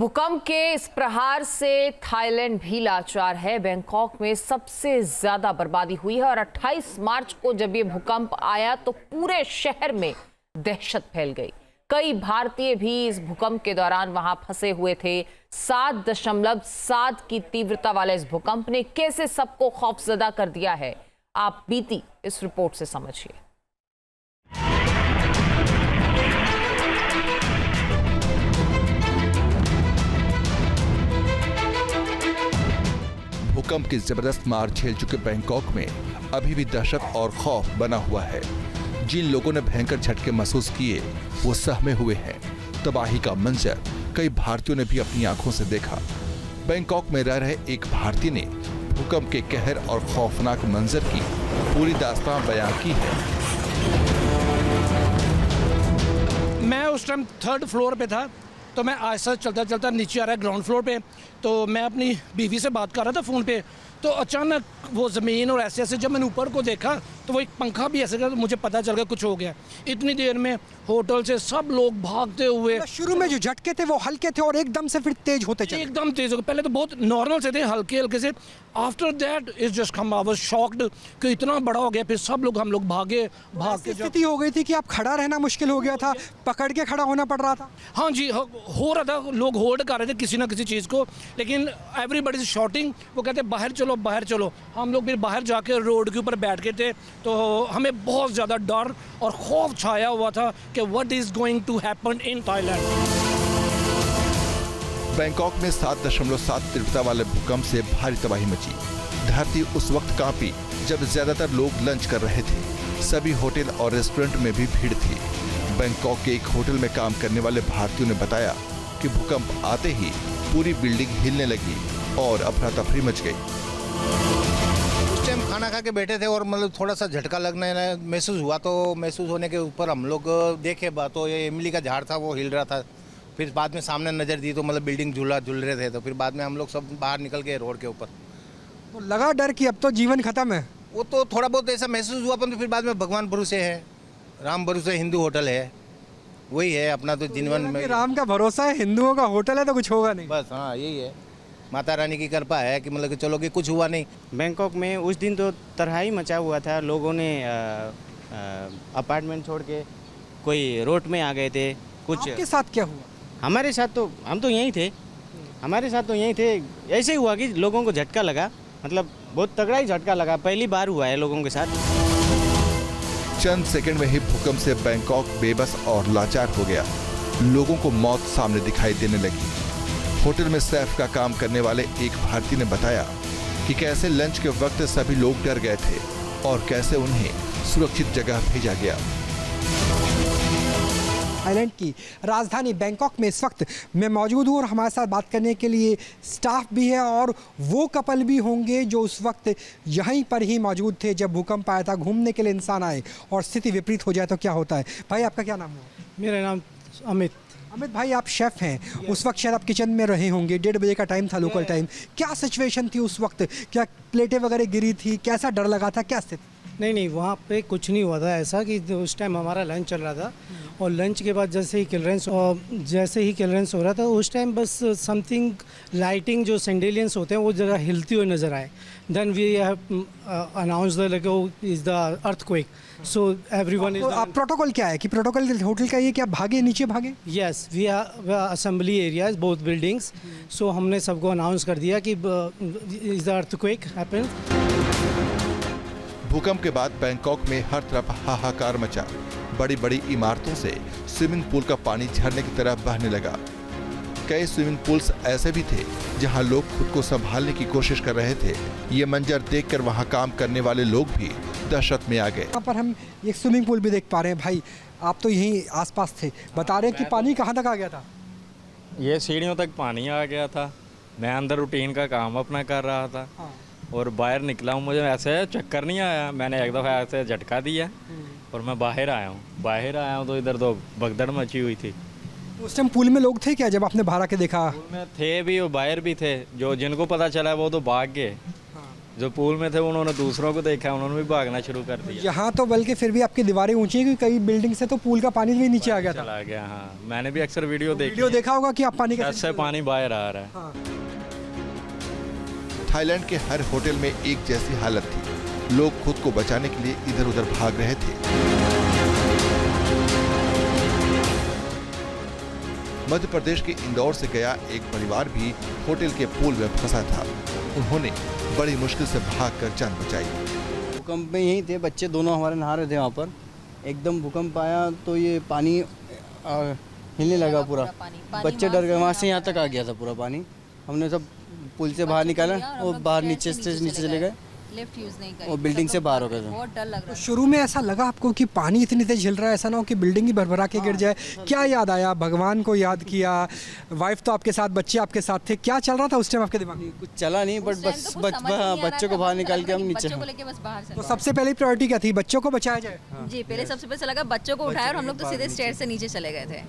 भूकंप के इस प्रहार से थाईलैंड भी लाचार है। बैंकॉक में सबसे ज्यादा बर्बादी हुई है और 28 मार्च को जब ये भूकंप आया तो पूरे शहर में दहशत फैल गई। कई भारतीय भी इस भूकंप के दौरान वहां फंसे हुए थे। 7.7 की तीव्रता वाले इस भूकंप ने कैसे सबको खौफजदा कर दिया है, आप बीती इस रिपोर्ट से समझिए। भूकंप की जबरदस्त मार झेल चुके बैंकॉक में अभी भी दहशत और खौफ बना हुआ है। जिन लोगों ने भयंकर झटके महसूस किए वो सहमे हुए हैं। तबाही का मंजर कई भारतीयों ने भी अपनी आंखों से देखा। बैंकॉक में रह रहे एक भारतीय ने भूकंप के कहर और खौफनाक मंजर की पूरी दास्तान बयां की है। मैं उस टाइम 3rd फ्लोर पे था, तो मैं ऐसा चलता चलता नीचे आ रहा है ग्राउंड फ्लोर पे। तो मैं अपनी बीवी से बात कर रहा था फ़ोन पे, तो अचानक वो ज़मीन और ऐसे ऐसे जब मैंने ऊपर को देखा तो वो एक पंखा भी ऐसे कर, मुझे पता चल गया कुछ हो गया। इतनी देर में होटल से सब लोग भागते हुए, शुरू में जो झटके थे वो हल्के थे और एकदम से फिर तेज होते चले। एकदम तेज हो गए। पहले तो बहुत नॉर्मल से थे, हल्के हल्के से। After that is just come I was shocked कि इतना बड़ा हो गया। फिर सब लोग, हम लोग भाग के स्थिति हो गई थी कि आप खड़ा रहना मुश्किल हो गया था, पकड़ के खड़ा होना पड़ रहा था। हाँ जी, हो रहा था। लोग होल्ड कर रहे थे किसी ना किसी चीज़ को, लेकिन एवरीबॉडी इज शॉटिंग। वो कहते बाहर चलो बाहर चलो। हम लोग फिर बाहर जाके रोड के ऊपर बैठ गए थे। तो हमें बहुत ज़्यादा डर और खौफ छाया हुआ था कि what is going to happen in Thailand. Bangkok में 7.7 तीव्रता वाले भूकंप से भारी तबाही मची। धरती उस वक्त कांपी जब ज्यादातर लोग लंच कर रहे थे। सभी होटल और रेस्टोरेंट में भी भीड़ थी। बैंकॉक के एक होटल में काम करने वाले भारतीयों ने बताया कि भूकंप आते ही पूरी बिल्डिंग हिलने लगी और अफरा तफरी मच गई। उस टाइम खाना खा के बैठे थे और मतलब थोड़ा सा झटका लगने महसूस हुआ। तो महसूस होने के ऊपर हम लोग देखे तो ये इमली का झाड़ था वो हिल रहा था। फिर बाद में सामने नज़र दी तो मतलब बिल्डिंग झूल रहे थे। तो फिर बाद में हम लोग सब बाहर निकल गए रोड के ऊपर। तो लगा डर कि अब तो जीवन खत्म है। वो तो थोड़ा बहुत ऐसा महसूस हुआ, पर फिर बाद में भगवान भरोसे है, राम भरोसे हिंदू होटल है, वही है अपना तो जीवन में। राम का भरोसा है, हिंदुओं का होटल है तो कुछ होगा नहीं। बस हाँ, यही है, माता रानी की कृपा है कि मतलब कि चलो कि कुछ हुआ नहीं। बैंकॉक में उस दिन तो तबाही मचा हुआ था। लोगों ने अपार्टमेंट छोड़ के कोई रोड में आ गए थे। कुछ आपके साथ क्या हुआ? हमारे साथ तो हम तो यहीं थे। हमारे साथ तो यहीं थे। ऐसे ही हुआ कि लोगों को झटका लगा, मतलब बहुत तगड़ा ही झटका लगा। पहली बार हुआ है लोगों के साथ। चंद सेकंड में ही भूकंप से बैंकॉक बेबस और लाचार हो गया। लोगों को मौत सामने दिखाई देने लगी। होटल में शेफ का काम करने वाले एक भारतीय ने बताया कि कैसे लंच के वक्त सभी लोग डर गए थे और कैसे उन्हें सुरक्षित जगह भेजा गया। थाईलैंड की राजधानी बैंकॉक में इस वक्त मैं मौजूद हूँ और हमारे साथ बात करने के लिए स्टाफ भी है और वो कपल भी होंगे जो उस वक्त यहीं पर ही मौजूद थे जब भूकंप आया था। घूमने के लिए इंसान आए और स्थिति विपरीत हो जाए तो क्या होता है। भाई आपका क्या नाम हुआ? मेरा नाम अमित। अमित भाई, आप शेफ़ हैं। उस वक्त शायद आप किचन में रहे होंगे। 1:30 बजे का टाइम था लोकल टाइम। क्या सिचुएशन थी उस वक्त? क्या प्लेटें वगैरह गिरी थी? कैसा डर लगा था? क्या स्थिति? नहीं, वहाँ पे कुछ नहीं हुआ था ऐसा कि उस टाइम हमारा लंच चल रहा था और लंच के बाद जैसे ही क्लियरेंस हो रहा था उस टाइम बस समथिंग लाइटिंग जो सेंडेलियंस होते हैं वो जगह हिलती हुई नज़र आए। Then we have announce the is the earthquake, so everyone is. Protocol क्या है कि प्रोटोकॉल होटल का ये क्या भागे, नीचे भागे? Yes, we have assembly areas both buildings. So हमने सबको अनाउंस कर दिया कि इज़ द अर्थक्वेक हैपन। भूकंप के बाद बैंकॉक में हर तरफ हाहाकार मचा। बड़ी बड़ी इमारतों से स्विमिंग पूल का पानी झरने की तरह बहने लगा। कई स्विमिंग पूल्स ऐसे भी थे जहां लोग खुद को संभालने की कोशिश कर रहे थे। ये मंजर देखकर वहां काम करने वाले लोग भी दहशत में आ गए। यहाँ पर हम एक स्विमिंग पूल भी देख पा रहे हैं। भाई आप तो यहीं आसपास थे, बता रहे हैं कि पानी कहाँ तक आ गया था? ये सीढ़ियों तक पानी आ गया था। मैं अंदर रूटीन का काम अपना कर रहा था और बाहर निकला हूँ। मुझे ऐसे चक्कर नहीं आया, मैंने एक दफ़ा ऐसे झटका दिया और मैं बाहर आया हूँ तो इधर तो भगदड़ मची हुई थी। उस टाइम पूल में लोग थे क्या जब आपने बाहर आके देखा? पूल में थे भी और बाहर भी थे। जो जिनको पता चला वो तो भाग गए। जो पूल में थे उन्होंने दूसरों को देखा, उन्होंने भी भागना शुरू कर दिया। यहाँ तो बल्कि फिर भी आपकी दीवारें ऊंची हैं क्योंकि कई बिल्डिंग से तो पूल का पानी भी नीचे आ गया था। चला गया, हाँ मैंने भी अक्सर वीडियो देखी। वीडियो देखा होगा कि आप पानी के ऐसे पानी बाहर आ रहा है। हाँ। थाईलैंड के हर होटल में एक जैसी हालत थी। लोग खुद को बचाने के लिए इधर उधर भाग रहे थे। मध्य प्रदेश के इंदौर से गया एक परिवार भी होटल के पूल में फंसा था। उन्होंने बड़ी मुश्किल से भागकर जान बचाई। भूकंप में यहीं थे, बच्चे दोनों हमारे नहा रहे थे वहाँ पर। एकदम भूकंप आया तो ये पानी हिलने लगा पूरा। बच्चे डर गए, वहाँ से यहाँ तक आ गया था पूरा पानी। हमने सब पुल से बाहर निकाला और बाहर नीचे चले गए, लिफ्ट यूज नहीं करी और बिल्डिंग से बाहर हो गए थे। बहुत डर लग रहा तो शुरू में ऐसा लगा आपको कि पानी इतनी तेज हिल रहा है, ऐसा ना हो कि बिल्डिंग ही भरभरा के गिर जाए? क्या याद आया? भगवान को याद किया? वाइफ तो आपके साथ, बच्चे आपके साथ थे, क्या चल रहा था उस टाइम आपके दिमाग में? कुछ चला नहीं, बट बस बच्चों को बाहर निकाल के हम नीचे। बच्चों को लेके बस बाहर तो से सबसे पहली प्रायोरिटी क्या थी? बच्चों को बचाया जाए। जी पहले सबसे पहले लगा बच्चों को उठाया और हम लोग तो सीधे स्टेयर से नीचे चले गए थे।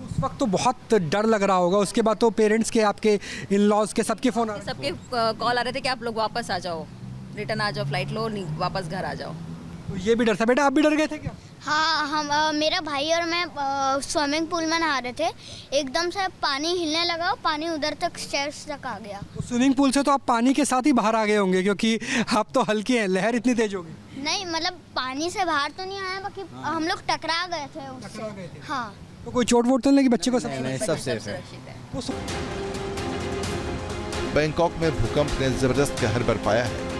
उस वक्त तो बहुत डर लग रहा होगा। उसके बाद तो पेरेंट्स के, आपके इन लॉज के, सबके फोन आ रहे थे। सबके कॉल आ रहे थे कि आप लोग वापस आ जाओ, रिटर्न आ जाओ, फ्लाइट लो, वापस घर आ जाओ। तो ये भी डर था। बेटा आप भी डर गए थे क्या? हाँ, हम मेरा भाई और मैं स्विमिंग पूल में नहा रहे थे। एकदम से पानी हिलने लगा, पानी उधर तक स्टेयर्स तक आ गया। तो स्विमिंग पूल से तो आप पानी के साथ ही बाहर आ गए होंगे क्योंकि आप तो हल्के हैं, लहर इतनी तेज होगी। नहीं मतलब पानी से बाहर तो नहीं आया, बाकी हम लोग टकरा गए थे उससे। हाँ। तो कोई चोट वोट तो नहीं लगी बच्चे को? नहीं, सब सेफ है। बैंकॉक में भूकंप ने जबरदस्त कहर बरपाया है।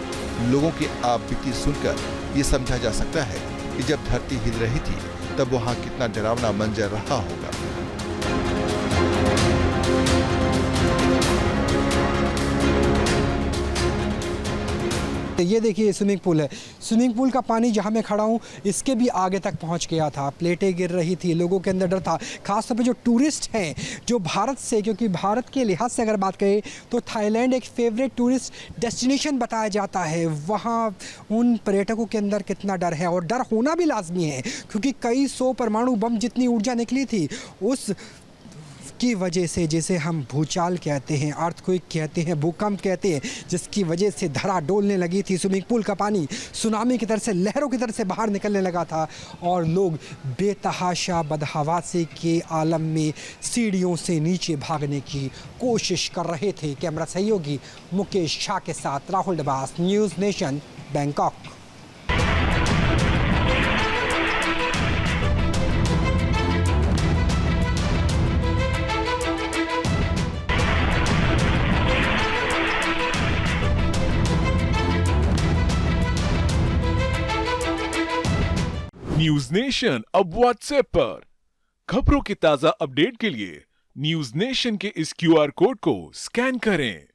लोगों की आपबीती सुनकर ये समझा जा सकता है कि जब धरती हिल रही थी तब वहां कितना डरावना मंजर रहा होगा। ये देखिए स्विमिंग पूल है। स्विमिंग पूल का पानी जहाँ मैं खड़ा हूँ इसके भी आगे तक पहुँच गया था। प्लेटें गिर रही थी, लोगों के अंदर डर था। खासतौर पे जो टूरिस्ट हैं, जो भारत से, क्योंकि भारत के लिहाज से अगर बात करें तो थाईलैंड एक फेवरेट टूरिस्ट डेस्टिनेशन बताया जाता है। वहाँ उन पर्यटकों के अंदर कितना डर है, और डर होना भी लाजमी है क्योंकि कई 100 परमाणु बम जितनी ऊर्जा निकली थी उस की वजह से, जिसे हम भूचाल कहते हैं, अर्थक्वेक कहते हैं, भूकंप कहते हैं, जिसकी वजह से धरा डोलने लगी थी। स्विमिंग पूल का पानी सुनामी की तरह से, लहरों की तरह से बाहर निकलने लगा था और लोग बेतहाशा बदहवासी के आलम में सीढ़ियों से नीचे भागने की कोशिश कर रहे थे। कैमरा सहयोगी मुकेश शाह के साथ Rahul Dabas, news nation, Bangkok. News nation अब व्हाट्सएप पर। खबरों के ताजा अपडेट के लिए न्यूज नेशन के इस QR कोड को स्कैन करें।